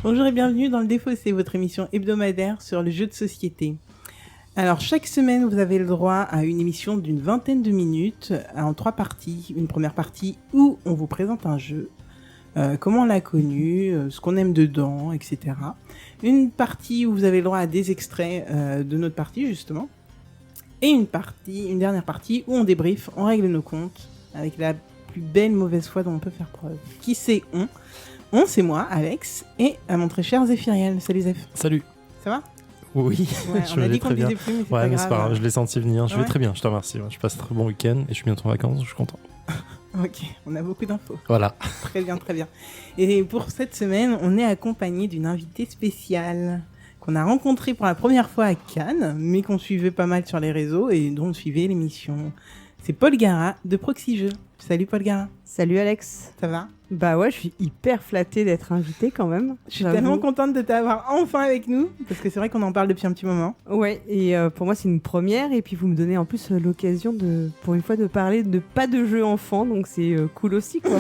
Bonjour et bienvenue dans le Défaussé, votre émission hebdomadaire sur le jeu de société. Alors, chaque semaine, vous avez le droit à une émission d'une 20aine de minutes en 3 parties. Une première partie où on vous présente un jeu, comment on l'a connu, ce qu'on aime dedans, etc. Une partie où vous avez le droit à des extraits de notre partie, justement. Et une dernière partie où on débriefe, on règle nos comptes avec la plus belle mauvaise foi dont on peut faire preuve. Qui c'est on ? On, c'est moi, Alex, et mon très cher Zéphiriel. Salut Zéph. Salut. Ça va ? Oui, Ouais, je on a vais dit qu'on très le bien. disait plus, mais c'est Ouais, pas mais c'est pas grave. grave, je l'ai senti venir. Je Ouais. vais très bien, je te remercie. Ouais, je passe un très bon week-end et je suis bientôt en vacances, je suis content. Ok, on a beaucoup d'infos. Voilà. Très bien, très bien. Et pour cette semaine, on est accompagné d'une invitée spéciale qu'on a rencontrée pour la première fois à Cannes, mais qu'on suivait pas mal sur les réseaux et dont on suivait l'émission. C'est Paul Gara de Proxy Jeux. Salut Paul Gara. Salut Alex. Ça va ? Bah ouais, je suis hyper flattée d'être invitée quand même. Je suis tellement contente de t'avoir enfin avec nous, parce que c'est vrai qu'on en parle depuis un petit moment. Ouais, et pour moi c'est une première, et puis vous me donnez en plus l'occasion pour une fois de parler pas de jeux enfants, donc c'est cool aussi quoi.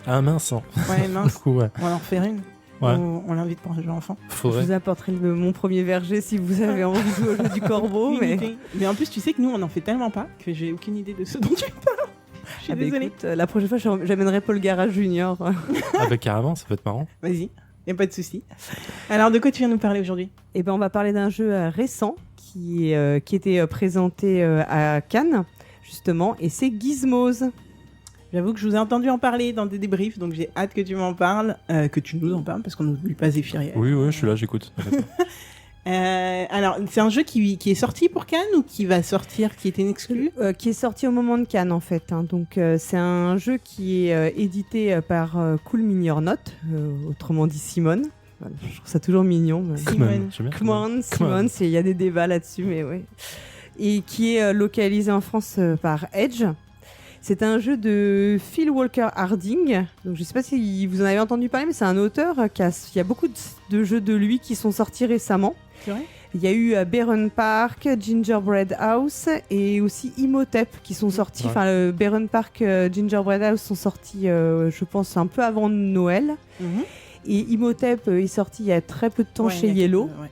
Ah mince. Ouais, mince. Du coup, ouais. On va en refaire une. Ouais. On l'invite pour un jeu enfant. Je Faudrait. vous apporterai mon premier verger si vous avez envie de jouer au jeu du corbeau, Mais en plus, tu sais que nous, on en fait tellement pas que j'ai aucune idée de ce dont tu parles. Je suis désolée. Écoute, la prochaine fois j'amènerai Paul Gara Junior. Ah bah carrément, ça peut être marrant. Vas-y, y a pas de souci. Alors, de quoi tu viens nous parler aujourd'hui ? Et ben on va parler d'un jeu récent qui était présenté à Cannes justement, et c'est Gizmos. J'avoue que je vous ai entendu en parler dans des débriefs, donc j'ai hâte que tu m'en parles, que tu nous en parles, parce qu'on n'oublie pas Zéphiriel. Oui, je suis là, j'écoute. Alors, c'est un jeu qui est sorti pour Cannes ou qui va sortir, qui était exclu ? Qui est sorti au moment de Cannes en fait, hein. Donc c'est un jeu qui est édité par Cool Mini or Not, autrement dit Simone. Voilà, je trouve ça toujours mignon. Mais... Simone. Simone, il y a des débats là-dessus, mais ouais. Et qui est localisé en France par Edge. C'est un jeu de Phil Walker Harding. Donc je sais pas si vous en avez entendu parler, mais c'est un auteur il y a beaucoup de jeux de lui qui sont sortis récemment. C'est vrai ? Il y a eu Baron Park, Gingerbread House et aussi Imhotep qui sont sortis. Ouais. Enfin, le Baron Park, Gingerbread House sont sortis, je pense, un peu avant Noël. Et Imhotep est sorti il y a très peu de temps chez Yellow. Ouais.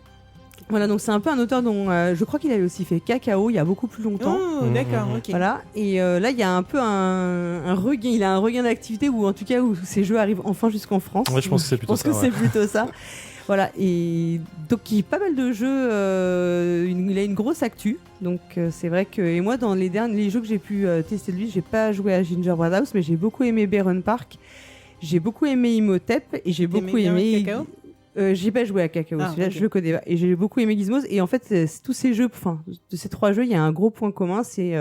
Voilà, donc c'est un peu un auteur dont je crois qu'il avait aussi fait Cacao il y a beaucoup plus longtemps. Oh, d'accord, ok. Voilà, et là il y a un peu un regain, il a un regain d'activité, ou en tout cas où ces jeux arrivent enfin jusqu'en France. Ouais, je pense que c'est plutôt ça. C'est plutôt ça. Voilà, et donc il y a pas mal de jeux, il a une grosse actu, donc c'est vrai que, et moi dans les jeux que j'ai pu tester de lui, j'ai pas joué à Gingerbread House, mais j'ai beaucoup aimé Baron Park, j'ai beaucoup aimé Imhotep, et j'ai beaucoup aimé... Cacao ? J'ai pas joué à Cacao, celui-là ok. je le connais pas, et j'ai beaucoup aimé Gizmos, et en fait tous ces jeux, enfin de ces 3 jeux, il y a un gros point commun, c'est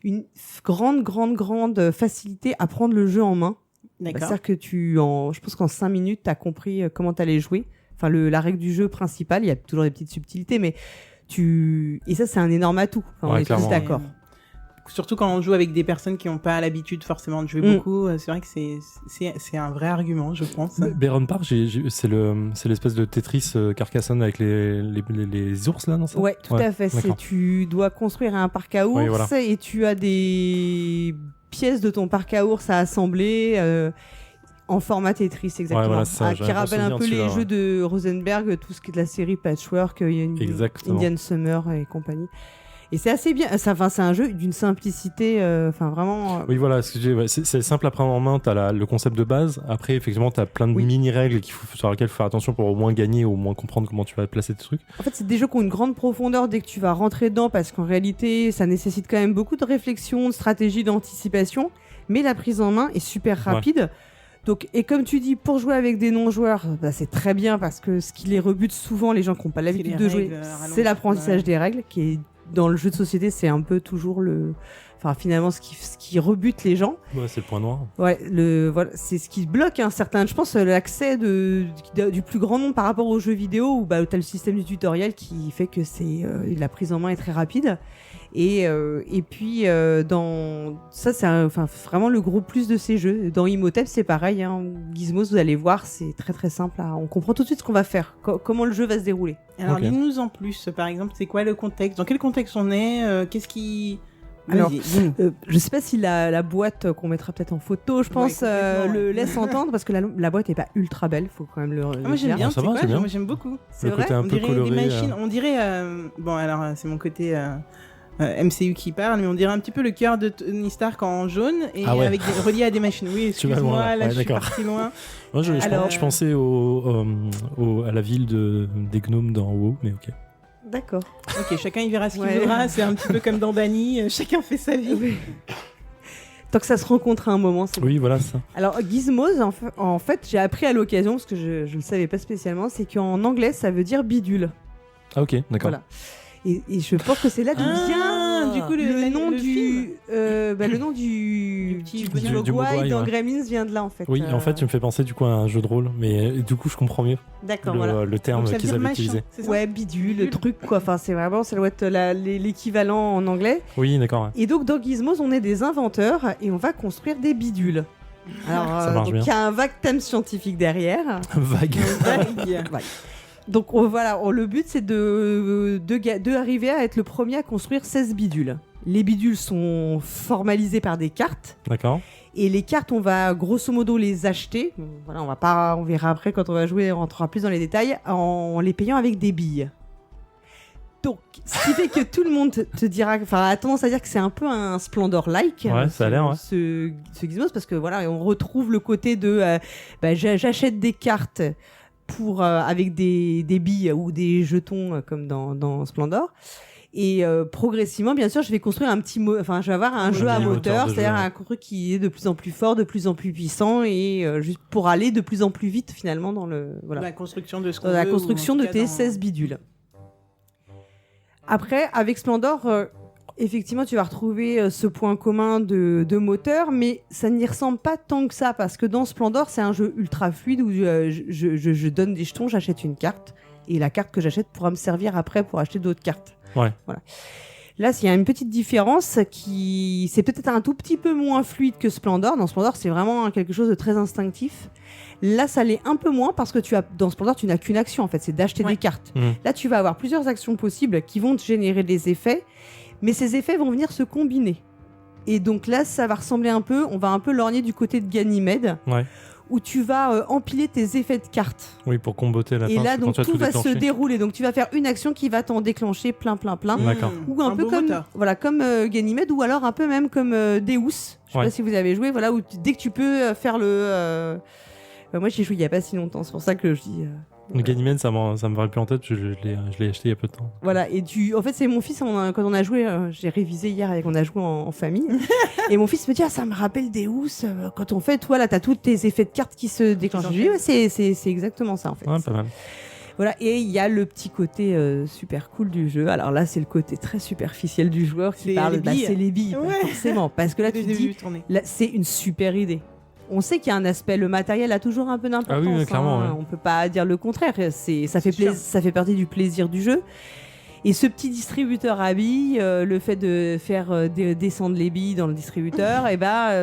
une grande facilité à prendre le jeu en main. D'accord. C'est-à-dire que je pense qu'en 5 minutes t'as compris comment t'allais jouer. Enfin, la règle du jeu principale, il y a toujours des petites subtilités, mais et ça, c'est un énorme atout. Enfin, on est tous d'accord. Surtout quand on joue avec des personnes qui n'ont pas l'habitude forcément de jouer beaucoup, c'est vrai que c'est un vrai argument, je pense. Baron Park, c'est l'espèce de Tetris Carcassonne avec les ours là, non ça ? Ouais, tout à fait. Tu dois construire un parc à ours, voilà. Et tu as des pièces de ton parc à ours à assembler. En format Tetris, exactement. Ouais, voilà, ça, qui rappelle un peu les jeux de Rosenberg, tout ce qui est de la série Patchwork, Indian Summer et compagnie. Et c'est assez bien. C'est un jeu d'une simplicité, vraiment. Oui, voilà. C'est simple à prendre en main. T'as le concept de base. Après, effectivement, t'as plein de mini-règles sur lesquelles il faut faire attention pour au moins gagner, ou au moins comprendre comment tu vas placer tes trucs. En fait, c'est des jeux qui ont une grande profondeur dès que tu vas rentrer dedans, parce qu'en réalité, ça nécessite quand même beaucoup de réflexion, de stratégie, d'anticipation. Mais la prise en main est super rapide. Ouais. Donc, et comme tu dis, pour jouer avec des non-joueurs, c'est très bien, parce que ce qui les rebute souvent, les gens qui n'ont pas l'habitude de jouer, c'est l'apprentissage des règles, qui est dans le jeu de société, c'est un peu toujours finalement ce qui rebute les gens. Ouais, c'est le point noir. Ouais, voilà, c'est ce qui bloque je pense, l'accès du plus grand nombre par rapport aux jeux vidéo, où t'as le système du tutoriel qui fait que la prise en main est très rapide. Et puis dans ça, c'est vraiment le gros plus de ces jeux. Dans Imhotep, c'est pareil, hein. Gizmos, vous allez voir, c'est très très simple. On comprend tout de suite ce qu'on va faire, comment le jeu va se dérouler. Alors dis-nous en plus, par exemple, c'est quoi le contexte ? Dans quel contexte on est ? Alors, Vas-y, dis-nous. je sais pas si la boîte qu'on mettra peut-être en photo, je pense, complètement, le ouais. laisse entendre parce que la boîte est pas ultra belle, faut quand même le Ah, moi j'aime dire. bien, Ah, ça c'est va, quoi, c'est bien. moi j'aime beaucoup. C'est Le vrai. côté un On peu dirait coloré. des machines, on dirait... bon alors c'est mon côté MCU qui parle, mais on dirait un petit peu le cœur de Tony Stark en jaune et Ah ouais. avec relié à des machines. Oui, Tu vas loin, excuse-moi, là. là Ouais, je suis d'accord. parti loin. Moi, je Alors- pensais à la ville des gnomes dans WoW, mais ok. D'accord. Ok, chacun y verra ce qu'il Ouais. voudra, c'est un petit peu comme dans Dany, chacun fait sa vie. Tant que ça se rencontre à un moment, c'est bon. Oui, voilà, ça. Alors, gizmos, en fait, j'ai appris à l'occasion, parce que je le savais pas spécialement, c'est qu'en anglais, ça veut dire bidule. Ah, ok, d'accord. Voilà. Et je pense que c'est là d'où vient Du coup, le nom le du film. le nom Du petit du bonhomme. Du Mogwai Mogwai, dans ouais. Gremlins vient de là en fait. Oui, en fait, tu me fais penser du coup à un jeu de rôle, mais du coup, je comprends mieux D'accord, voilà. le terme Donc, ça veut qu'ils dire avaient machin, utilisé. c'est ça Ouais, bidule, Bidule. truc quoi. Enfin, c'est vraiment, ça doit être l'équivalent en anglais. Oui, d'accord. Ouais. Et donc, dans Gizmos, on est des inventeurs et on va construire des bidules. Alors, Ça marche donc bien. il y a un vague thème scientifique derrière. Vague. Vague. Donc voilà, le but c'est de arriver à être le premier à construire 16 bidules. Les bidules sont formalisés par des cartes. D'accord. Et les cartes, on va grosso modo les acheter. Voilà, on verra après quand on va jouer, on rentrera plus dans les détails, en les payant avec des billes. Donc, ce qui fait que tout le monde te dira, enfin, a tendance à dire que c'est un peu un Splendor-like. Ouais, ça a l'air, ouais. Ce Gizmos, parce que voilà, on retrouve le côté de, j'achète des cartes avec des billes ou des jetons comme dans Splendor. Et progressivement, bien sûr, je vais construire je vais avoir un jeu à moteur, de c'est-à-dire jeu, un truc qui est de plus en plus fort, de plus en plus puissant, et juste pour aller de plus en plus vite finalement dans La construction de ce qu'on dans la veut, construction ou en de tout cas tes dans- 16 bidules. Après, avec Splendor, effectivement, tu vas retrouver ce point commun de moteur, mais ça n'y ressemble pas tant que ça, parce que dans Splendor, c'est un jeu ultra fluide où je donne des jetons, j'achète une carte, et la carte que j'achète pourra me servir après pour acheter d'autres cartes. Ouais. Voilà. Là, il y a une petite différence c'est peut-être un tout petit peu moins fluide que Splendor. Dans Splendor, c'est vraiment quelque chose de très instinctif. Là, ça l'est un peu moins parce que dans Splendor, tu n'as qu'une action en fait, c'est d'acheter Ouais. des cartes. Mmh. Là, tu vas avoir plusieurs actions possibles qui vont te générer des effets, mais ces effets vont venir se combiner. Et donc là, ça va ressembler on va un peu lorgner du côté de Ganymède, Ouais. où tu vas empiler tes effets de cartes. Oui, pour comboter la Et fin. là, c'est quand donc tu as tout va se déclenché. dérouler. Donc tu vas faire une action qui va t'en déclencher plein. D'accord. Ou un peu beau comme moteur. comme Ganymède, ou alors un peu même comme Deus. Je sais Ouais. pas si vous avez joué, voilà, où dès que tu peux faire moi j'y ai joué il y a pas si longtemps, c'est pour ça que je dis. Le Ganymède, ça me va plus en tête, parce que je l'ai acheté il y a peu de temps. Voilà, et en fait c'est mon fils, quand on a joué, j'ai révisé hier et qu'on a joué en famille, et mon fils me dit ça me rappelle Deus, quand on fait, toi là t'as tous tes effets de cartes qui se déclenchent. Je lui dis ouais, c'est exactement ça en fait. Ouais, pas mal. Voilà, et il y a le petit côté super cool du jeu. Alors là, c'est le côté très superficiel du joueur qui C'est parle. les billes. C'est les billes, Ouais. forcément. Parce que là, tu J'ai te dis, vu tourner. là, c'est une super idée. On sait qu'il y a un aspect, le matériel a toujours un peu d'importance. Ah oui, clairement, ouais. On peut pas dire le contraire. Ça fait sûr. ça fait partie du plaisir du jeu. Et ce petit distributeur à billes, le fait de faire descendre les billes dans le distributeur,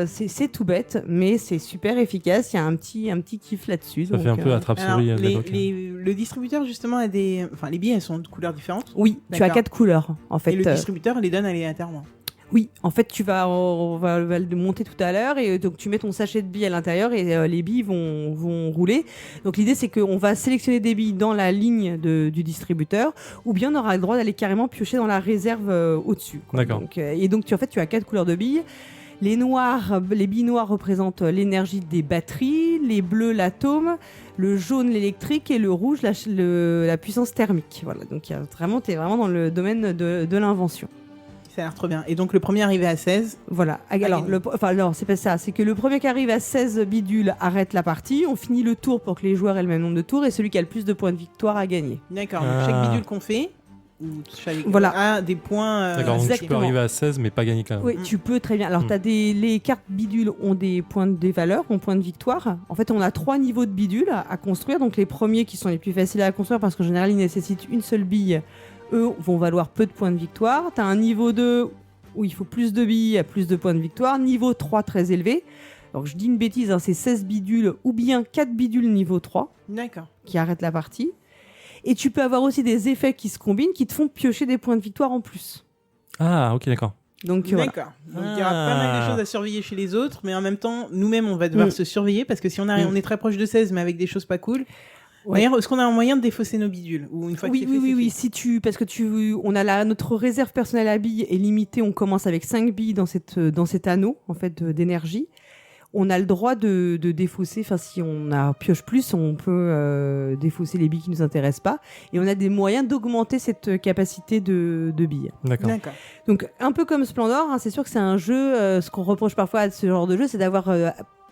c'est tout bête, mais c'est super efficace. Il y a un petit kiff là-dessus. Ça fait un peu Alors, attrape-souris à l'époque. le distributeur justement a des... Enfin, les billes, elles sont de couleurs différentes. Oui, tu as D'accord. 4 couleurs en fait. Et le distributeur les donne aléatoirement. Oui, en fait, on va le monter tout à l'heure et donc tu mets ton sachet de billes à l'intérieur et les billes vont rouler. Donc l'idée c'est qu'on va sélectionner des billes dans la ligne du distributeur ou bien on aura le droit d'aller carrément piocher dans la réserve au-dessus. Quoi. D'accord. Donc, et donc en fait tu as 4 couleurs de billes. Les billes noires représentent l'énergie des batteries, les bleus l'atome, le jaune l'électrique et le rouge la puissance thermique. Voilà, donc t'es vraiment dans le domaine de l'invention. Ça a l'air trop bien. Et donc le premier arrivé à 16. Voilà. Alors, c'est pas ça. C'est que le premier qui arrive à 16 bidules arrête la partie. On finit le tour pour que les joueurs aient le même nombre de tours et celui qui a le plus de points de victoire a gagné. D'accord. Ah. Donc chaque bidule qu'on fait, ou Voilà. a des points. D'accord, donc tu peux exactement. arriver à 16, mais pas gagner quand même. Oui, tu peux très bien. Alors, les cartes bidules ont des valeurs, ont points de victoire. En fait, on a 3 niveaux de bidules à construire. Donc, les premiers qui sont les plus faciles à construire parce qu'en général, ils nécessitent une seule bille. Eux vont valoir peu de points de victoire. Tu as un niveau 2 où il faut plus de billes, plus de points de victoire. Niveau 3, très élevé. Donc, je dis une bêtise, c'est 16 bidules ou bien 4 bidules niveau 3 D'accord. qui arrêtent la partie. Et tu peux avoir aussi des effets qui se combinent qui te font piocher des points de victoire en plus. Ah, ok, d'accord. Donc voilà. D'accord. Donc il y aura pas mal de choses à surveiller chez les autres, mais en même temps, nous-mêmes, on va devoir se surveiller parce que si on arrive, on est très proche de 16, mais avec des choses pas cool. Ouais. D'ailleurs, est-ce qu'on a un moyen de défausser nos bidules ou une fois que c'est fait, Oui. Parce que on a notre réserve personnelle à billes est limitée. On commence avec 5 billes dans cet anneau en fait d'énergie. On a le droit de défausser. Enfin, si on a pioche plus, on peut défausser les billes qui nous intéressent pas. Et on a des moyens d'augmenter cette capacité de billes. D'accord. Donc un peu comme Splendor, hein, c'est sûr que c'est un jeu. Ce qu'on reproche parfois à ce genre de jeu, c'est d'avoir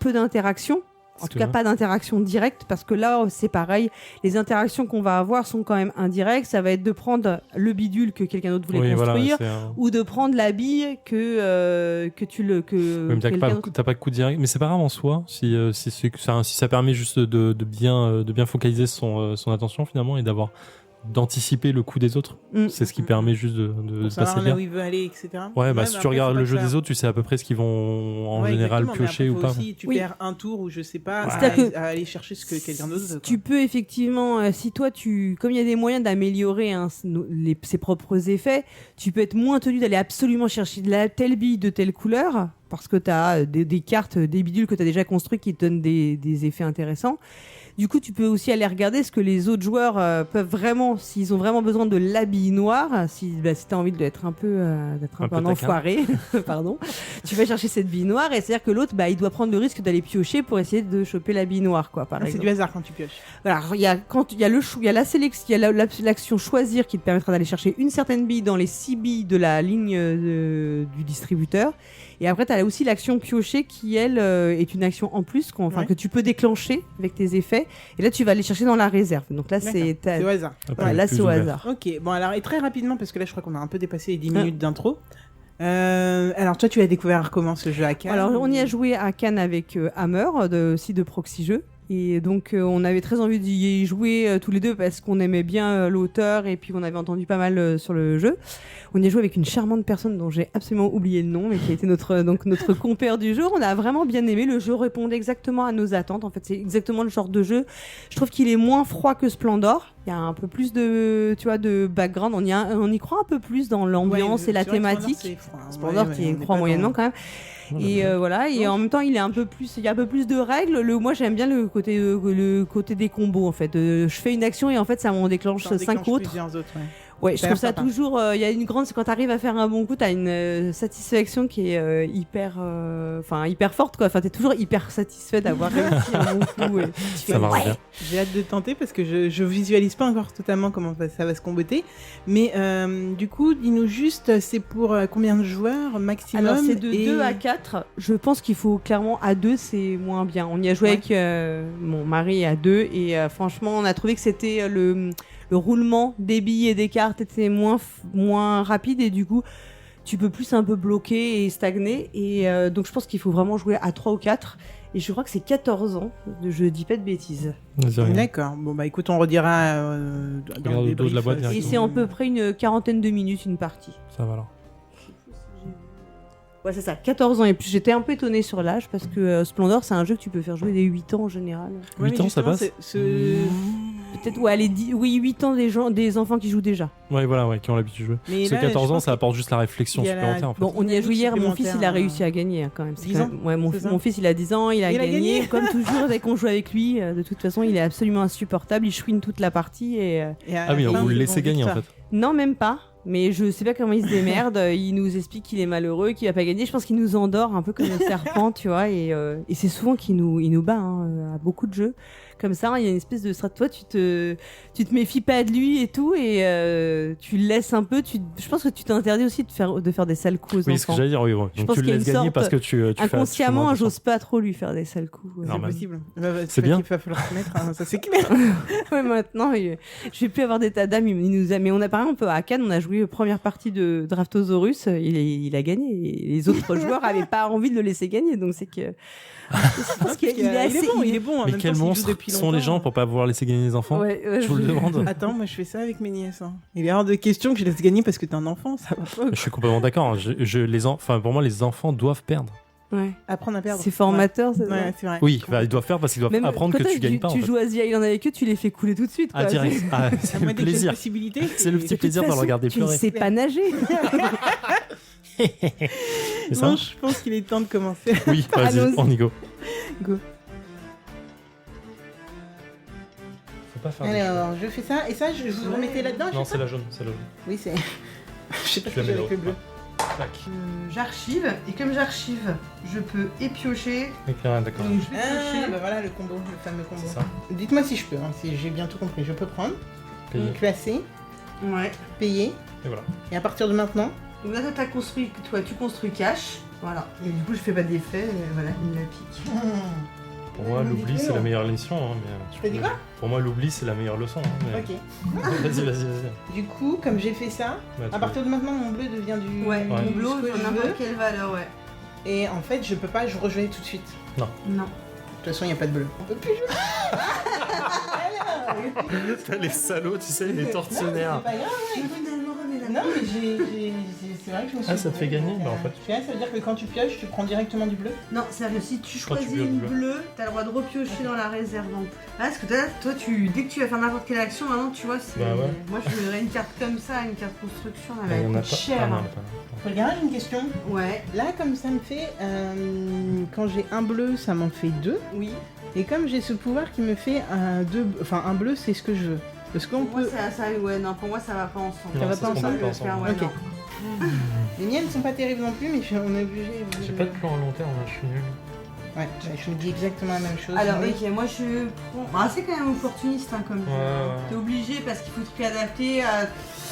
peu d'interaction. En tout cas, pas d'interaction directe, parce que là, c'est pareil. Les interactions qu'on va avoir sont quand même indirectes. Ça va être de prendre le bidule que quelqu'un d'autre voulait construire, ou de prendre la bille que tu le... Oui, mais t'as pas de coup direct. Mais c'est pas grave en soi, si ça permet juste de bien focaliser son attention, finalement, et d'anticiper le coup des autres. C'est ce qui permet juste de passer là où il veut aller, etc. Ouais, si tu regardes le jeu des autres, tu sais à peu près ce qu'ils vont en général piocher ou pas. Aussi, tu perds un tour ou je sais pas, à aller chercher ce que quelqu'un d'autre veut. Tu peux effectivement, si toi comme il y a des moyens d'améliorer ses propres effets, tu peux être moins tenu d'aller absolument chercher telle bille de telle couleur, parce que tu as des cartes, des bidules que tu as déjà construits qui te donnent des effets intéressants. Du coup, tu peux aussi aller regarder ce que les autres joueurs peuvent vraiment, s'ils ont vraiment besoin de la bille noire, si tu as envie d'être un peu un enfoiré, pardon, tu vas chercher cette bille noire, et c'est-à-dire que l'autre, il doit prendre le risque d'aller piocher pour essayer de choper la bille noire, quoi, par exemple. C'est du hasard quand tu pioches. Voilà, il y a la sélection, il y a l'action choisir qui te permettra d'aller chercher une certaine bille dans les 6 billes de la ligne du distributeur. Et après, tu as aussi l'action piocher qui, elle, est une action en plus que tu peux déclencher avec tes effets. Et là, tu vas aller chercher dans la réserve. Donc là, c'est au hasard. Là, c'est au hasard. Ok, bon, alors, et très rapidement, parce que là, je crois qu'on a un peu dépassé les 10 minutes d'intro. Alors, toi, tu as découvert comment ce jeu à Cannes? Alors, on y a joué à Cannes avec Hammer, aussi de Proxy Jeux. Et donc, on avait très envie d'y jouer tous les deux parce qu'on aimait bien l'auteur et puis on avait entendu pas mal sur le jeu. On y a joué avec une charmante personne dont j'ai absolument oublié le nom, mais qui a été notre compère du jeu. On a vraiment bien aimé. Le jeu répondait exactement à nos attentes. En fait, c'est exactement le genre de jeu. Je trouve qu'il est moins froid que Splendor. Il y a un peu plus de background. On y croit un peu plus dans l'ambiance et la thématique. Splendor, qui y croit moyennement quand même. Et voilà, et en même temps il y a un peu plus de règles. Moi j'aime bien le côté des combos en fait. Je fais une action et en fait ça m'en déclenche 5 autres. Ouais, je trouve ça toujours. Il y a une grande. Quand t'arrives à faire un bon coup, t'as une satisfaction qui est hyper forte quoi. Enfin, t'es toujours hyper satisfait d'avoir réussi un bon coup. Ça marche bien. J'ai hâte de tenter parce que je visualise pas encore totalement comment ça va se comboter. Mais du coup, dis-nous juste, c'est pour combien de joueurs maximum? Alors c'est de 2 à 4. Je pense qu'il faut clairement à 2, c'est moins bien. On y a joué avec mon mari à 2 et franchement, on a trouvé que c'était le roulement des billes et des cartes était moins rapide et du coup tu peux plus un peu bloquer et stagner et donc je pense qu'il faut vraiment jouer à 3 ou 4 et je crois que c'est 14 ans, je dis pas de bêtises. D'accord, bon écoute, on redira dans le dos de la boîte et c'est à peu près une 40aine de minutes une partie. Ça va alors. Ouais, c'est ça, 14 ans et plus. J'étais un peu étonnée sur l'âge parce que Splendor, c'est un jeu que tu peux faire jouer dès 8 ans en général. 8 ans, ça passe Peut-être, 8 ans des enfants qui jouent déjà. Ouais, voilà, qui ont l'habitude de jouer. Mais là, 14 ans, ça apporte juste la réflexion supplémentaire. En fait. Bon, on y a joué hier, mon fils, il a réussi à gagner quand même. 10 ans ouais, mon fils, il a 10 ans, il a gagné. Comme toujours, dès qu'on joue avec lui, de toute façon, il est absolument insupportable. Il chouine toute la partie. Ah oui, on vous le laissez gagner en fait. Non, même pas. Mais je sais pas comment il se démerde. Il nous explique qu'il est malheureux, qu'il va pas gagner. Je pense qu'il nous endort un peu comme le serpent, tu vois. Et c'est souvent qu'il nous bat à beaucoup de jeux. Comme ça, il y a une espèce de strat. Toi, tu te méfies pas de lui et tout, et tu le laisses un peu. Je pense que tu t'interdis aussi de faire des sales coups aux enfants. Oui, ce que j'allais dire, oui. Ouais. Donc tu le laisses gagner parce que tu inconsciemment, j'ose pas trop lui faire des sales coups. C'est possible. C'est bien. Il va falloir se mettre, ça c'est clair. Ouais, maintenant, je vais plus avoir d'état d'âme. Mais on a par exemple à Cannes, on a joué première partie de Draftosaurus. Il a gagné. Et les autres joueurs avaient pas envie de le laisser gagner, donc c'est que. Je pense qu'il est bon. Mais quel monstre sont les gens pour pas pouvoir laisser gagner les enfants? Je vous le demande. Attends, moi je fais ça avec mes nièces. Il est hors de question que je laisse gagner parce que t'es un enfant, ça va pas. Je suis complètement d'accord. Pour moi, les enfants doivent perdre. Ouais. Apprendre à perdre. C'est formateur, c'est vrai. Oui, ils doivent perdre parce qu'ils doivent apprendre que tu gagnes pas. Tu joues à The Island avec eux, tu les fais couler tout de suite. Ah, direct. C'est le plaisir. C'est le petit plaisir de le regarder pleurer. Tu sais pas nager. C'est ça? Bon, je pense qu'il est temps de commencer. Oui, vas-y, Allons-y. on y go. Go. Faut pas faire des Alors, je fais ça, et ça, vous remettez là-dedans, choses. je Non, sais c'est pas. la jaune, c'est la jaune. Oui, c'est... je sais pas Je si la j'ai mets avec le bleu. Clac. J'archive, et comme j'archive, je peux épiocher. Ok, ouais, d'accord. Donc je vais piocher. bah voilà le combo, le fameux combo. C'est ça. Dites-moi si je peux, hein, si j'ai bien tout compris. Je peux prendre, Payer. classer, Ouais. payer, Et voilà. et à partir de maintenant, Donc là, tu construis cash. Voilà. Et du coup, je fais pas d'effet, mais voilà, il me la pique. Pour moi, l'oubli, c'est la meilleure leçon. Hein, mais tu T'as dit peux- quoi? Pour moi, l'oubli, c'est la meilleure leçon. Hein, mais... Ok. Vas-y. Du coup, comme j'ai fait ça, Ouais, à partir de maintenant, mon bleu devient du... Ouais, du ton bleu, ce que je n'importe veux. quelle valeur, ouais. Et en fait, je peux pas rejouer tout de suite. Non. De toute façon, il n'y a pas de bleu. On peut plus jouer. T'as les salauds, tu sais, les C'est tortionnaires. pas grave. Non, mais c'est vrai que je me suis... Ah, ça te fait gagner? Bah, en fait. Tu vois, ça veut dire que quand tu pioches, tu prends directement du bleu. Non, sérieux, si tu Quand tu choisis pioches une bleu. bleue, t'as le droit de repiocher dans la réserve. Donc. Ah, parce que toi, dès que tu vas faire n'importe quelle action, maintenant, tu vois, c'est... Bah ouais. Moi, je voudrais une carte comme ça, une carte construction, Ah, elle il y en va a être pas. chère. Ah, non, il y en a pas. Regarde, j'ai une question. Ouais, Là, comme ça me fait... quand j'ai un bleu, ça m'en fait 2. oui. Et comme j'ai ce pouvoir qui me fait un bleu, c'est ce que je veux. Est-ce qu'on Pour moi, peut... ouais, non, pour moi, ça va pas ensemble. Non, va ça pas se ensemble, combine pas ensemble. Ouais, Ok. non. Les miennes sont pas terribles non plus, mais on est obligé... J'ai pas de plan à long terme, je suis nul. Ouais, je me dis exactement la même chose. Alors, mais- ok, moi, je prends... Ah, c'est quand même opportuniste, hein, comme jeu. Ouais. T'es obligé, parce qu'il faut te réadapter à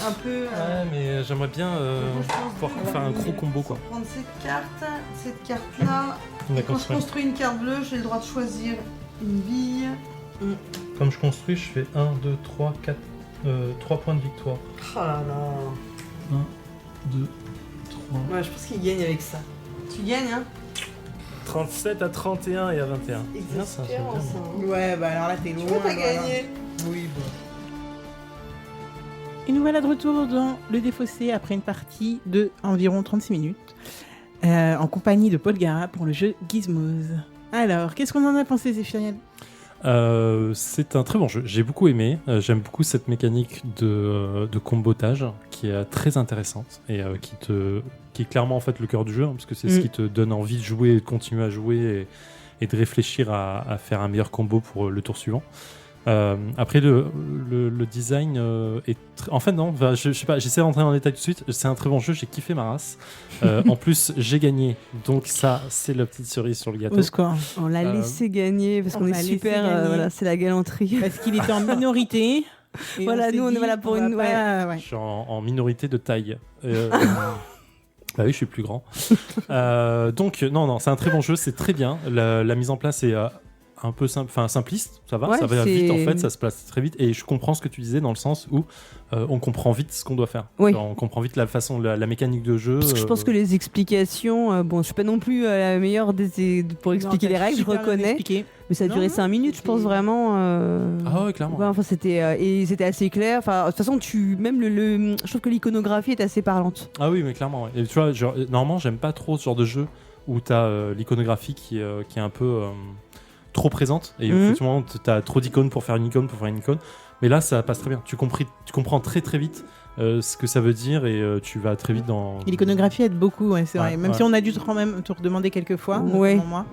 un peu... Ouais, mais j'aimerais bien je pense pouvoir que- faire un gros combo, quoi. Prendre cette carte-là. On a Et quand je construit. construis une carte bleue, j'ai le droit de choisir une bille. Comme je construis, je fais 1, 2, 3, 4, 3 points de victoire. Oh là là. 1, 2, 3. Ouais, je pense qu'il gagne avec ça. Tu gagnes, hein? 37 à 31 et à 21. Bien, ça, j'aime bien. ça. Ouais, bah alors là, t'es Tu loin. vois, t'as voilà. gagné. Oui, bon. Et nous voilà de retour dans le défaussé après une partie de environ 36 minutes en compagnie de Paul Gara pour le jeu Gizmos. Alors, qu'est-ce qu'on en a pensé, Zéphiriel? C'est un très bon jeu. J'ai beaucoup aimé. J'aime beaucoup cette mécanique de combotage qui est très intéressante et qui est clairement en fait le cœur du jeu, hein, parce que c'est ce qui te donne envie de jouer et de continuer à jouer et de réfléchir à faire un meilleur combo pour le tour suivant. Après le design est en fait non, je sais pas, j'essaie d'entrer dans les détails tout de suite. C'est un très bon jeu, j'ai kiffé ma race. En plus j'ai gagné, donc ça c'est la petite cerise sur le gâteau. Au score. On l'a laissé gagner parce on qu'on l'a est laissé super. gagner. Voilà, c'est la galanterie. Parce qu'il était en minorité. Et Voilà, s'est nous, on est dit, voilà pour on va une- pas- ouais. Je suis en minorité de taille. Bah oui, je suis plus grand. Donc non, c'est un très bon jeu, c'est très bien. La mise en place est un peu simpliste, ça va, Ouais, ça va c'est- vite en fait, ça se place très vite. Et je comprends ce que tu disais dans le sens où on comprend vite ce qu'on doit faire. Oui. Genre, on comprend vite la façon, la mécanique de jeu. Parce que je pense que les explications, bon, je suis pas non plus la meilleure pour expliquer Non, les t'as règles, je super bien reconnais, expliqué. mais ça a Non, duré non, 5 minutes, je pense c'était- vraiment. Ah ouais, clairement. Ouais, enfin, et c'était assez clair. Enfin, de toute façon, même je trouve que l'iconographie est assez parlante. Ah oui, mais clairement. Ouais. Et tu vois, genre, normalement, j'aime pas trop ce genre de jeu où t'as l'iconographie qui est un peu trop présente. Et effectivement, t'as trop d'icônes pour faire une icône, Mais là, ça passe très bien. Tu comprends très très vite ce que ça veut dire et tu vas très vite dans. Et l'iconographie aide beaucoup, ouais, c'est Ouais, vrai. Même ouais. si on a dû quand même te redemander quelques fois, Ouais. notamment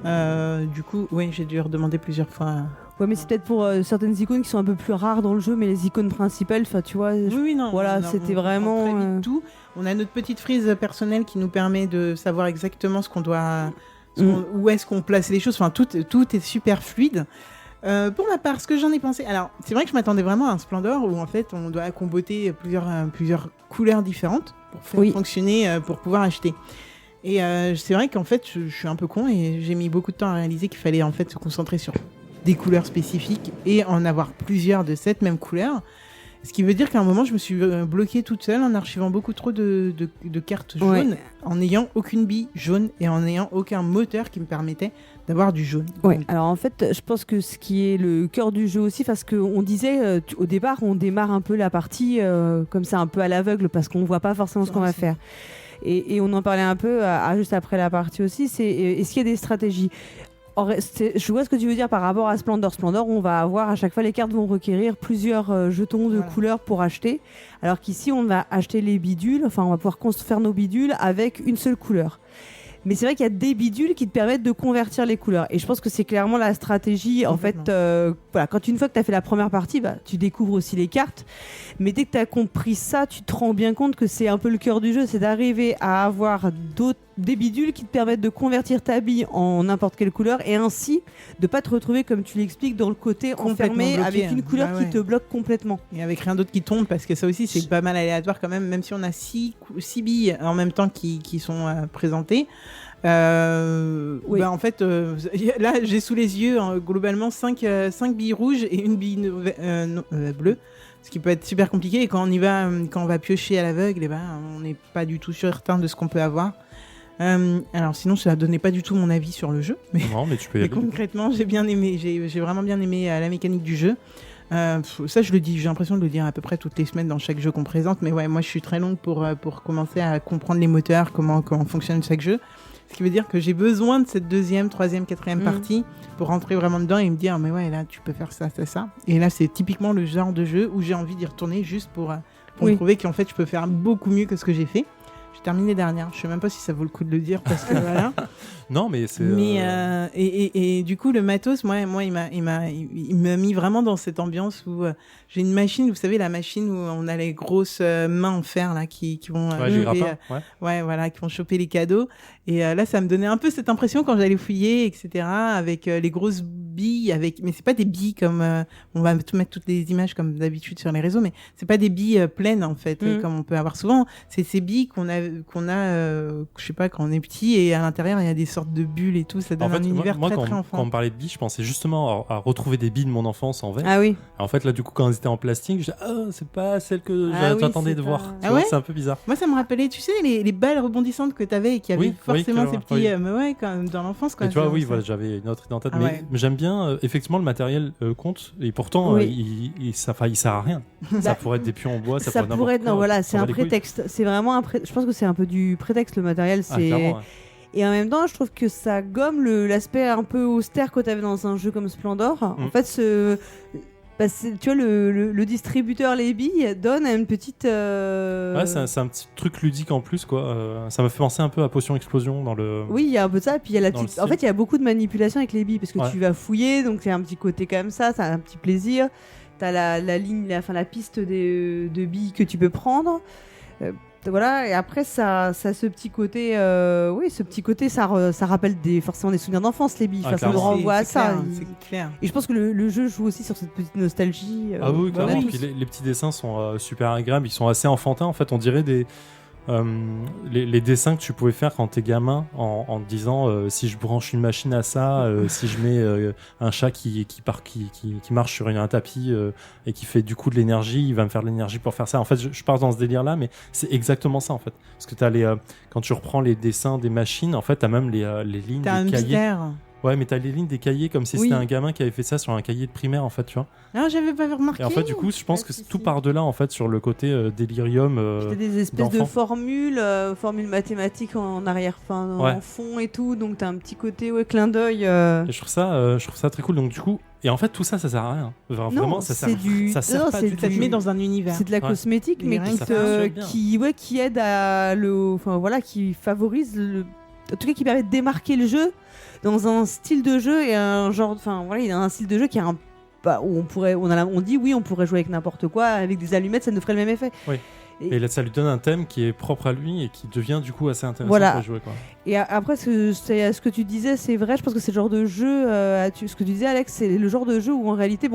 moi. Du coup, oui, j'ai dû redemander plusieurs fois. Ouais, mais c'est peut-être pour certaines icônes qui sont un peu plus rares dans le jeu, mais les icônes principales, enfin, tu vois. Oui, non. Voilà, on c'était comprend vraiment, très vite tout. On a notre petite frise personnelle qui nous permet de savoir exactement ce qu'on doit, où est-ce qu'on place les choses. Enfin, tout est super fluide. Pour ma part, ce que j'en ai pensé, alors c'est vrai que je m'attendais vraiment à un Splendor où en fait on doit comboter plusieurs couleurs différentes pour faire fonctionner, pour pouvoir acheter. Et c'est vrai qu'en fait je suis un peu con et j'ai mis beaucoup de temps à réaliser qu'il fallait en fait se concentrer sur des couleurs spécifiques et en avoir plusieurs de cette même couleur. Ce qui veut dire qu'à un moment, je me suis bloquée toute seule en archivant beaucoup trop de cartes jaunes, en n'ayant aucune bille jaune et en n'ayant aucun moteur qui me permettait d'avoir du jaune. Ouais, Donc, alors en fait, je pense que ce qui est le cœur du jeu aussi, parce qu'on disait au départ, on démarre un peu la partie comme ça, un peu à l'aveugle, parce qu'on voit pas forcément ce qu'on va faire. Et on en parlait un peu juste après la partie aussi, c'est est-ce qu'il y a des stratégies ? Je vois ce que tu veux dire par rapport à Splendor. Splendor, on va avoir à chaque fois, les cartes vont requérir plusieurs jetons de couleurs pour acheter. Alors qu'ici, on va acheter les bidules, on va pouvoir faire nos bidules avec une seule couleur. Mais c'est vrai qu'il y a des bidules qui te permettent de convertir les couleurs. Et je pense que c'est clairement la stratégie. En fait, une fois que tu as fait la première partie, tu découvres aussi les cartes. Mais dès que tu as compris ça, tu te rends bien compte que c'est un peu le cœur du jeu. C'est d'arriver à avoir des bidules qui te permettent de convertir ta bille en n'importe quelle couleur. Et ainsi, de ne pas te retrouver, comme tu l'expliques, dans le côté enfermé bloqué, avec une couleur qui te bloque complètement. Et avec rien d'autre qui tombe, parce que ça aussi, c'est pas mal aléatoire quand même si on a 6 billes en même temps qui sont présentées. En fait, là, j'ai sous les yeux globalement 5 billes rouges et une bille bleue, ce qui peut être super compliqué. Et quand on va piocher à l'aveugle, on n'est pas du tout certain de ce qu'on peut avoir. Alors sinon, ça ne donnait pas du tout mon avis sur le jeu. Non, mais tu peux y aller. Concrètement, j'ai vraiment bien aimé la mécanique du jeu. Ça, je le dis, j'ai l'impression de le dire à peu près toutes les semaines dans chaque jeu qu'on présente. Mais ouais, moi, je suis très longue pour commencer à comprendre les moteurs, comment fonctionne chaque jeu. Ce qui veut dire que j'ai besoin de cette 2e, 3e, 4e partie pour rentrer vraiment dedans et me dire mais ouais, là tu peux faire ça, ça. Et là c'est typiquement le genre de jeu où j'ai envie d'y retourner juste pour me prouver qu'en fait je peux faire beaucoup mieux que ce que j'ai fait. J'ai terminé dernière, je sais même pas si ça vaut le coup de le dire parce que voilà. Non mais c'est. Et du coup le matos, moi il m'a mis vraiment dans cette ambiance où j'ai une machine, vous savez la machine où on a les grosses mains en fer là qui vont qui vont choper les cadeaux. Et là ça me donnait un peu cette impression quand j'allais fouiller etc. avec les grosses billes mais c'est pas des billes comme on va mettre toutes les images comme d'habitude sur les réseaux, mais c'est pas des billes pleines en fait comme on peut avoir souvent. C'est ces billes qu'on a je sais pas quand on est petit et à l'intérieur il y a des sortes de bulles et tout, ça donne un univers très enfant. Quand on parlait de billes, je pensais justement à retrouver des billes de mon enfance en verre. Ah oui. En fait là du coup quand elles étaient en plastique, je disais c'est pas celle que j'attendais de voir. C'est un peu bizarre. Moi ça me rappelait, tu sais, les balles rebondissantes que t'avais et qui avaient forcément ces petits quand même dans l'enfance quoi. Et tu vois j'avais une autre idée en tête, mais j'aime bien effectivement le matériel compte et pourtant il sert à rien. Ça pourrait être des pions en bois, ça pourrait être c'est un prétexte. C'est vraiment je pense que c'est un peu du prétexte le matériel, c'est et en même temps, je trouve que ça gomme l'aspect un peu austère que tu avais dans un jeu comme Splendor. En fait, tu vois, le distributeur, les billes, donne une petite... Ouais, c'est un petit truc ludique en plus, quoi. Ça m'a fait penser un peu à Potion Explosion dans le... Oui, il y a un peu de ça. Puis il y a en fait, il y a beaucoup de manipulation avec les billes, parce que tu vas fouiller, donc il y a un petit côté comme ça un petit plaisir. T'as la ligne, la piste de billes que tu peux prendre. Voilà, et après ça ce petit côté ça rappelle forcément des souvenirs d'enfance, les billes, ça me renvoie à ça. C'est clair. Et je pense que le jeu joue aussi sur cette petite nostalgie. Oui, clairement. Puis les petits dessins sont super agréables, ils sont assez enfantins en fait, on dirait les dessins que tu pouvais faire quand t'es gamin en te disant si je branche une machine à ça, si je mets un chat qui marche sur un tapis et qui fait du coup de l'énergie, il va me faire de l'énergie pour faire ça. En fait je pars dans ce délire là, mais c'est exactement ça en fait, parce que t'as quand tu reprends les dessins des machines, en fait t'as même les lignes des cahiers. Mystère. Ouais, mais t'as les lignes des cahiers comme si c'était un gamin qui avait fait ça sur un cahier de primaire, en fait, tu vois. Non, j'avais pas remarqué. Et en fait, du coup, je pense que tout part de là, en fait, sur le côté délirium. T'as des espèces de formules mathématiques en arrière-fin, en fond et tout, donc t'as un petit côté clin d'œil. Et je trouve ça très cool. Donc, du coup, et en fait, tout ça sert à rien. Vraiment, ça sert pas du tout. Ça te met dans un univers. C'est de la cosmétique, mais qui aide qui favorise en tout cas, qui permet de démarquer le jeu dans un style de jeu et un genre, il a un style de jeu qui est où on dit on pourrait jouer avec n'importe quoi, avec des allumettes, ça nous ferait le même effet. Oui. Et là, ça lui donne un thème qui est propre à lui et qui devient du coup assez intéressant pour jouer, quoi. Et après, ce que tu disais, c'est vrai. Je pense que c'est le genre de jeu. Ce que tu disais, Alex, c'est le genre de jeu où en réalité,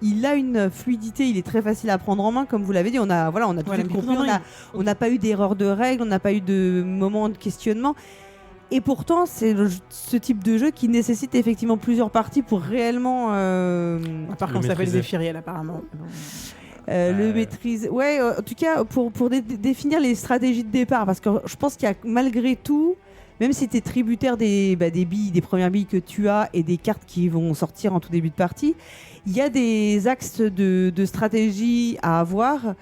il a une fluidité. Il est très facile à prendre en main, comme vous l'avez dit. On a tout compris. On n'a pas eu d'erreur de règles. On n'a pas eu de moment de questionnement. Et pourtant, c'est ce type de jeu qui nécessite effectivement plusieurs parties pour réellement. À part quand ça s'appelle Zéphiriel, apparemment. Le maîtrise. Ouais, en tout cas, pour définir les stratégies de départ, parce que je pense qu'il y a malgré tout, même si tu es tributaire des billes, des premières billes que tu as et des cartes qui vont sortir en tout début de partie, il y a des axes de stratégie à avoir.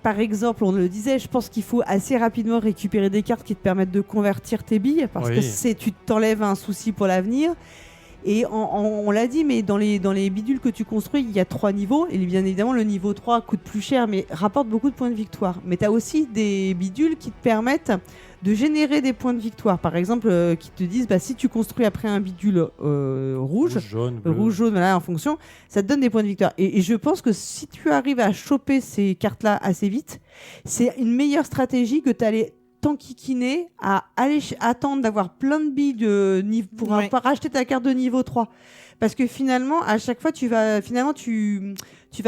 Par exemple, on le disait, je pense qu'il faut assez rapidement récupérer des cartes qui te permettent de convertir tes billes, parce que tu t'enlèves un souci pour l'avenir. Et on l'a dit, mais dans les bidules que tu construis, il y a 3 niveaux. Et bien évidemment, le niveau 3 coûte plus cher, mais rapporte beaucoup de points de victoire. Mais tu as aussi des bidules qui te permettent de générer des points de victoire. Par exemple, qui te disent, si tu construis après un bidule rouge, jaune, voilà, en fonction, ça te donne des points de victoire. Et je pense que si tu arrives à choper ces cartes-là assez vite, c'est une meilleure stratégie que t'aller t'enquiquiner à aller attendre d'avoir plein de billes pour racheter ta carte de niveau 3. Parce que finalement, à chaque fois, tu vas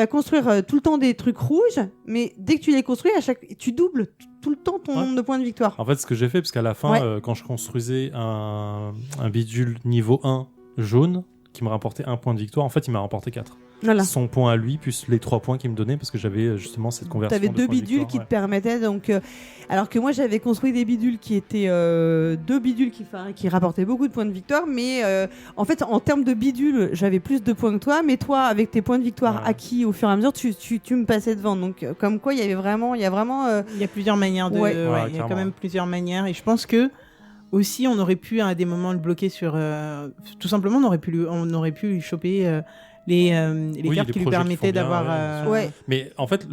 construire tout le temps des trucs rouges, mais dès que tu les construis, tu doubles tout le temps ton nombre de points de victoire. En fait, ce que j'ai fait, parce qu'à la fin, quand je construisais un bidule niveau 1 jaune, qui me rapportait 1 point de victoire, en fait, il m'a rapporté 4. Voilà. Son point à lui, plus les 3 points qu'il me donnait, parce que j'avais justement cette conversion. Tu avais 2 bidules qui te permettaient, donc, alors que moi j'avais construit des bidules qui étaient 2 bidules qui rapportaient beaucoup de points de victoire, mais en fait en termes de bidules, j'avais plus de points que toi, mais toi avec tes points de victoire acquis au fur et à mesure, tu me passais devant. Donc comme quoi il y a plusieurs manières de. Il y a quand même plusieurs manières, et je pense que aussi on aurait pu à des moments le bloquer sur. Tout simplement, on aurait pu lui choper. Les cartes qui lui permettaient d'avoir... Mais en fait,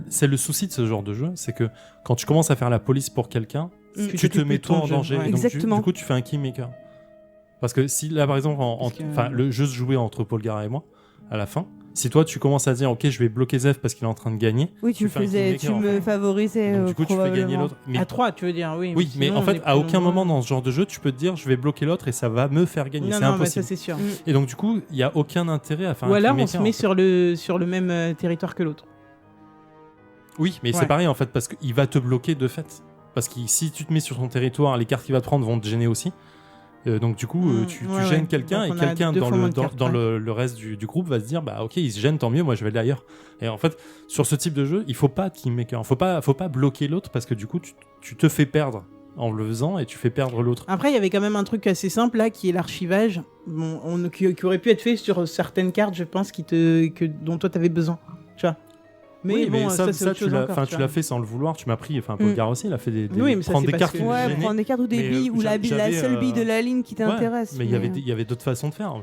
c'est le souci de ce genre de jeu, c'est que quand tu commences à faire la police pour quelqu'un, tu te mets toi en danger. Ouais. Et donc, du coup, tu fais un kingmaker. Parce que si là, par exemple, le jeu se jouait entre Paul Gara et moi, à la fin, si toi tu commences à dire ok je vais bloquer Zef parce qu'il est en train de gagner, tu me favorisais. Donc, du coup tu fais gagner l'autre. Mais à 3 tu veux dire oui. Oui mais en fait à aucun moment dans ce genre de jeu tu peux te dire je vais bloquer l'autre et ça va me faire gagner. C'est impossible. Ça c'est sûr. Et donc du coup il y a aucun intérêt à faire. Ou alors on se met sur le même territoire que l'autre. Oui mais c'est pareil en fait parce qu'il va te bloquer de fait. Parce que si tu te mets sur son territoire les cartes qu'il va te prendre vont te gêner aussi. Donc du coup tu gênes quelqu'un et quelqu'un dans le reste du groupe va se dire ok il se gêne tant mieux moi je vais aller ailleurs. Et en fait sur ce type de jeu il faut pas de kingmaker, faut pas bloquer l'autre parce que du coup tu te fais perdre en le faisant et tu fais perdre l'autre. Après il y avait quand même un truc assez simple là qui est l'archivage qui aurait pu être fait sur certaines cartes je pense dont toi t'avais besoin tu vois. Mais ça tu l'as fait sans le vouloir, tu m'as pris, Paul Gara aussi, il a fait prendre des cartes qui prendre des cartes ou des billes, ou la seule bille de la ligne qui t'intéresse. Mais il y avait d'autres façons de faire.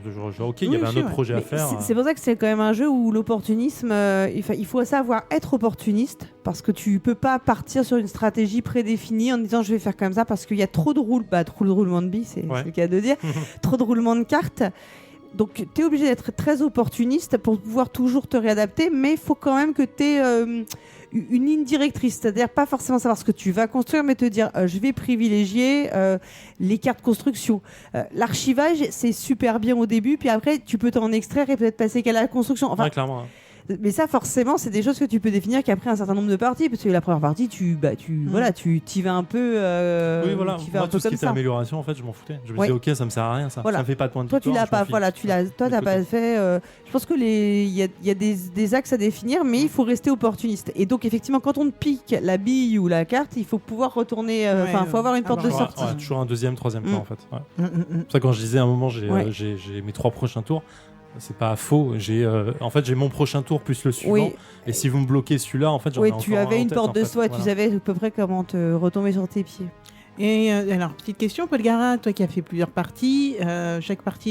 Il y avait un autre projet à faire. C'est pour ça que c'est quand même un jeu où l'opportunisme, il faut savoir être opportuniste, parce que tu peux pas partir sur une stratégie prédéfinie en disant je vais faire comme ça, parce qu'il y a trop de roulements de billes, c'est le cas de dire, trop de roulements de cartes. Donc, tu es obligé d'être très opportuniste pour pouvoir toujours te réadapter, mais il faut quand même que tu aies une ligne directrice. C'est-à-dire pas forcément savoir ce que tu vas construire, mais te dire je vais privilégier les cartes construction. L'archivage, c'est super bien au début, puis après, tu peux t'en extraire et peut-être passer qu'à la construction. Enfin, clairement. Mais ça, forcément, c'est des choses que tu peux définir qu'après un certain nombre de parties, parce que la première partie, tu t'y vas un peu. Oui, voilà. Moi, tout ce qui était amélioration, en fait, je m'en foutais. Je me disais, ok, ça me sert à rien, ça. Voilà. Ça me fait pas de points de victoire. Toi, tu l'as pas. Voilà, toi, t'as pas fait. Je pense que il y a des axes à définir, mais il faut rester opportuniste. Et donc, effectivement, quand on te pique la bille ou la carte, il faut pouvoir retourner. Il faut avoir une porte de sortie. Toujours un deuxième, troisième plan, en fait. C'est pour ça quand je disais à un moment, j'ai mes 3 prochains tours. C'est pas faux. J'ai mon prochain tour plus le suivant. Oui. Et si vous me bloquez celui-là, en fait, j'en ai encore tu avais une porte de soi. Voilà. Tu savais à peu près comment te retomber sur tes pieds. Et alors, petite question, Paul Gara, toi qui as fait plusieurs parties, chaque partie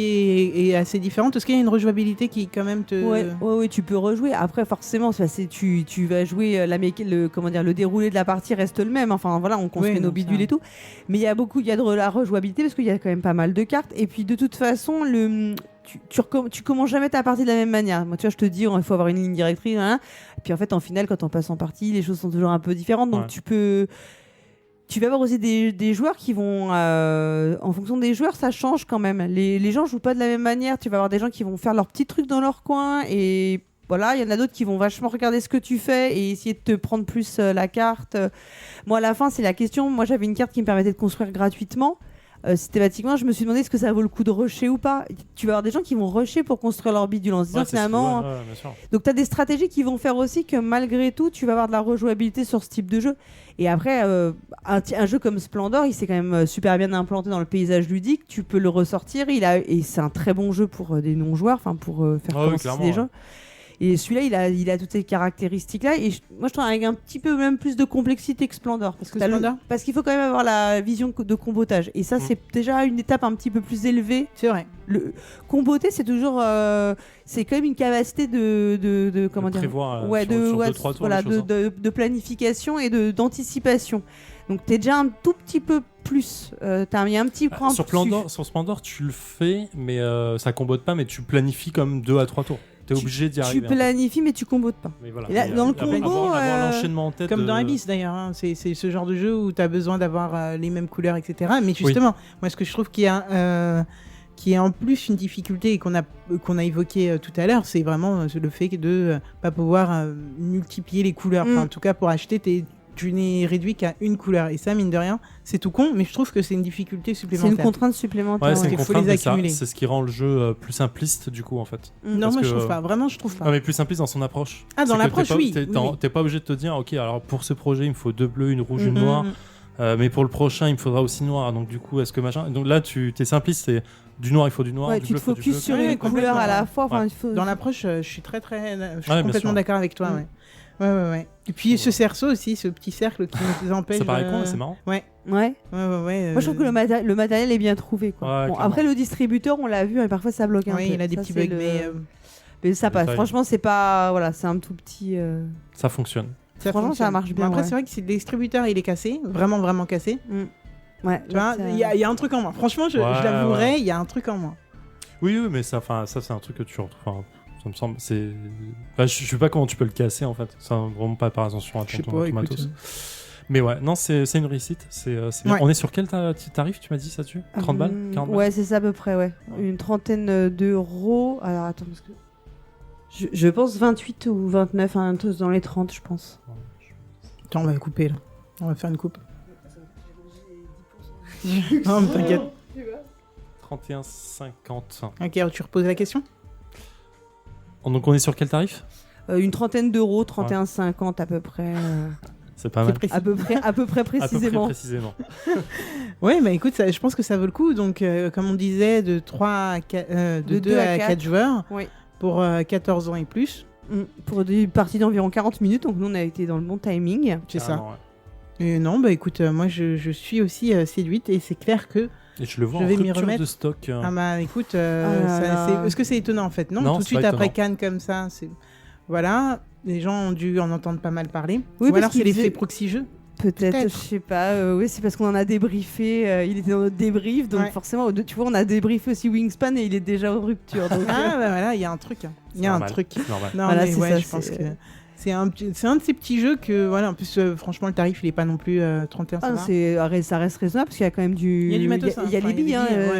est assez différente. Est-ce qu'il y a une rejouabilité qui quand même te... Oui, tu peux rejouer. Après, forcément, tu vas jouer le déroulé de la partie reste le même. Enfin, voilà, on construit nos bidules et tout. Mais il y a de la rejouabilité parce qu'il y a quand même pas mal de cartes. Et puis, de toute façon, tu commences jamais ta partie de la même manière. Moi, tu vois, je te dis, il faut avoir une ligne directrice. Hein. Et puis, en fait, en finale, quand on passe en partie, les choses sont toujours un peu différentes. Donc, tu vas avoir aussi des joueurs qui vont... en fonction des joueurs, ça change quand même. Les gens jouent pas de la même manière. Tu vas avoir des gens qui vont faire leurs petits trucs dans leur coin. Et voilà, il y en a d'autres qui vont vachement regarder ce que tu fais et essayer de te prendre plus la carte. Moi, à la fin, c'est la question. Moi, j'avais une carte qui me permettait de construire gratuitement. Systématiquement, je me suis demandé est-ce que ça vaut le coup de rusher ou pas. Tu vas avoir des gens qui vont rusher pour construire leur bidule en se disant finalement. Donc, tu as des stratégies qui vont faire aussi que malgré tout, tu vas avoir de la rejouabilité sur ce type de jeu. Et après, un jeu comme Splendor, il s'est quand même super bien implanté dans le paysage ludique. Tu peux le ressortir. Et c'est un très bon jeu pour des non-joueurs, pour faire commencer des gens. Et celui-là, il a toutes ces caractéristiques-là. Et moi, je trouve avec un petit peu même plus de complexité que Splendor. Parce qu'il faut quand même avoir la vision de combotage. Et ça, c'est déjà une étape un petit peu plus élevée. C'est vrai. Le comboter, c'est toujours, c'est quand même une capacité de comment dire, prévoir sur 2-3 tours, voilà, de planification et d'anticipation. Donc t'es déjà un tout petit peu plus. Il y a un petit point sur Splendor, tu le fais, mais ça combote pas, mais tu planifies comme 2 à 3 tours. T'es obligé d'y arriver. Tu planifies, mais tu combotes pas. Mais voilà. Et là, dans le combo, avoir l'enchaînement en tête. Comme dans Abyss d'ailleurs, hein. C'est ce genre de jeu où t'as besoin d'avoir les mêmes couleurs, etc. Mais justement, moi ce que je trouve qui est en plus une difficulté et qu'on a évoqué tout à l'heure, c'est vraiment le fait de pas pouvoir multiplier les couleurs. Enfin, en tout cas, pour acheter, tu n'es réduit qu'à une couleur. Et ça, mine de rien, c'est tout con, mais je trouve que c'est une difficulté supplémentaire. C'est une contrainte supplémentaire. Ouais, c'est une il faut contrainte, les accumuler. c'est ce qui rend le jeu plus simpliste, du coup, en fait. Non, moi, je trouve pas. Vraiment, je trouve pas. Non, mais plus simpliste dans son approche. Ah, dans l'approche, oui. T'es pas obligé de te dire, ok, alors pour ce projet, il me faut 2 bleus, une rouge, une noire. Mais pour le prochain, il me faudra aussi noir. Donc, du coup, est-ce que machin. Donc là, t'es simpliste, c'est du noir, il faut du noir. Ouais, du tu bleu, te focuses sur une couleur à la fois. Enfin, Dans l'approche, je suis complètement d'accord avec toi. Ouais. Et puis ce cerceau aussi, ce petit cercle qui nous empêche. Ça paraît con, mais c'est marrant. Ouais. Moi, je trouve que le matériel est bien trouvé. Quoi. Bon, après, le distributeur, on l'a vu, et parfois ça bloque un peu. Oui, il a des petits bugs, mais ça passe. Franchement, c'est pas. Voilà, c'est un tout petit. Ça fonctionne. Franchement, ça marche bien. Après, c'est vrai que si le distributeur il est cassé, vraiment cassé. Ouais. Tu vois, il y a un truc en moins. Franchement, je l'avouerai, il y a un truc en moins. Oui, mais ça, c'est un truc que tu retrouves. Ça me semble, c'est. Enfin, je sais pas comment tu peux le casser en fait. C'est vraiment pas par attention à ton matos. Mais ouais, non, c'est une réussite. C'est bien. On est sur quel tarif, tu m'as dit ça dessus 30 balles 40 balles. Ouais, c'est ça à peu près, ouais. Une trentaine d'euros. Alors attends, parce que. Je pense 28 ou 29, un truc dans les 30, je pense. Attends, on va couper là. On va faire une coupe. Non, mais t'inquiète. 31,50. Ok, tu reposes la question. Donc on est sur quel tarif Une trentaine d'euros, 31,50 à peu près. C'est pas mal. À peu près précisément. Ouais, bah écoute, je pense que ça vaut le coup. Donc, comme on disait, de 2 à 4 joueurs pour 14 ans et plus. Pour des parties d'environ 40 minutes. Donc, nous, on a été dans le bon timing. C'est ça. Ouais. Et non, bah écoute, moi, je suis aussi séduite et c'est clair que. Et je le vois en rupture de stock. Ah bah écoute, est-ce que c'est étonnant en fait? Non, tout de suite après Cannes comme ça, voilà, les gens ont dû en entendre pas mal parler. Oui, ou alors c'est l'effet proxy jeu. Peut-être, je sais pas. Oui, c'est parce qu'on en a débriefé. Il était dans notre débrief, donc forcément, tu vois, on a débriefé aussi Wingspan et il est déjà en rupture. Donc, bah voilà, il y a un truc. Il y a un truc. Non, voilà, mais ouais, je pense que. C'est un de ces petits jeux que, voilà, en plus, franchement, le tarif, il est pas non plus 31 ça reste raisonnable parce qu'il y a quand même du. Il y a du matos. Il y a les billes,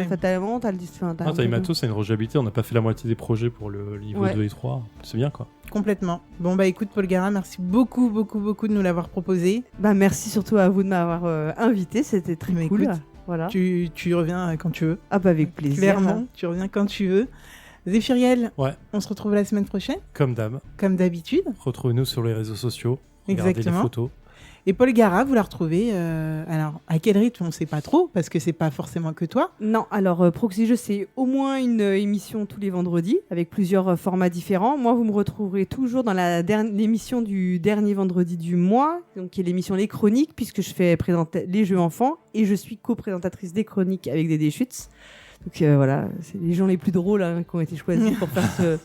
fatalement. T'as les matos, c'est une rejabilité. On n'a pas fait la moitié des projets pour le niveau 2 et 3. C'est bien, quoi. Complètement. Bon, bah écoute, Paul Gara, merci beaucoup de nous l'avoir proposé. Bah, merci surtout à vous de m'avoir invité. C'était très cool. Écoute, voilà. Tu reviens quand tu veux. Ah, bah, avec plaisir. Clairement, tu reviens quand tu veux. Zéphiriel, on se retrouve la semaine prochaine. Comme d'habitude. Retrouvez-nous sur les réseaux sociaux. Regardez les photos. Et Paul Gara, vous la retrouvez. Alors, à quel rythme, on ne sait pas trop, parce que c'est pas forcément que toi. Non, alors Proxy Jeux, c'est au moins une émission tous les vendredis, avec plusieurs formats différents. Moi, vous me retrouverez toujours dans l'émission du dernier vendredi du mois, donc qui est l'émission Les Chroniques, puisque je fais présenter les jeux enfants, et je suis co-présentatrice des Chroniques avec Dédé Schutz. Donc voilà, c'est les gens les plus drôles qui ont été choisis pour faire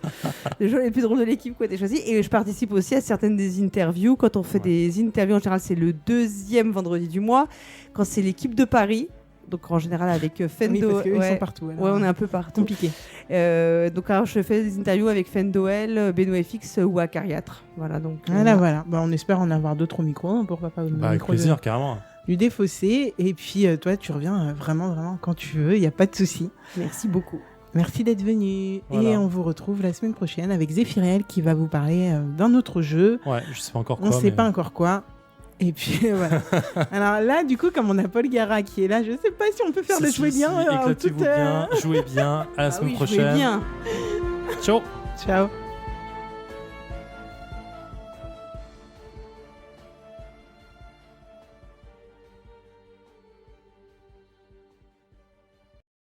les gens les plus drôles de l'équipe qui ont été choisis. Et je participe aussi à certaines des interviews. Quand on fait des interviews, en général, c'est le deuxième vendredi du mois. Quand c'est l'équipe de Paris, donc en général avec Fendo. Oui, parce qu'ils sont partout. Alors. Ouais, on est un peu partout. Compliqué. Donc alors, je fais des interviews avec Fendoel, Benoît FX ou Acariatre. Voilà, donc. Voilà. Bah, on espère en avoir d'autres au micro. Pourquoi pas avec plaisir, carrément. Du Défaussé, et puis toi tu reviens vraiment quand tu veux, il n'y a pas de souci. Merci beaucoup. Merci d'être venu, et on vous retrouve la semaine prochaine avec Zéphiriel qui va vous parler d'un autre jeu. Ouais, je sais pas encore quoi. On sait pas encore quoi. Et puis voilà. Alors là, du coup, comme on a Paul Gara qui est là, je sais pas si on peut faire de jouer bien. Éclatez-vous bien, jouez bien, à la semaine prochaine. Jouez bien. Ciao. Ciao.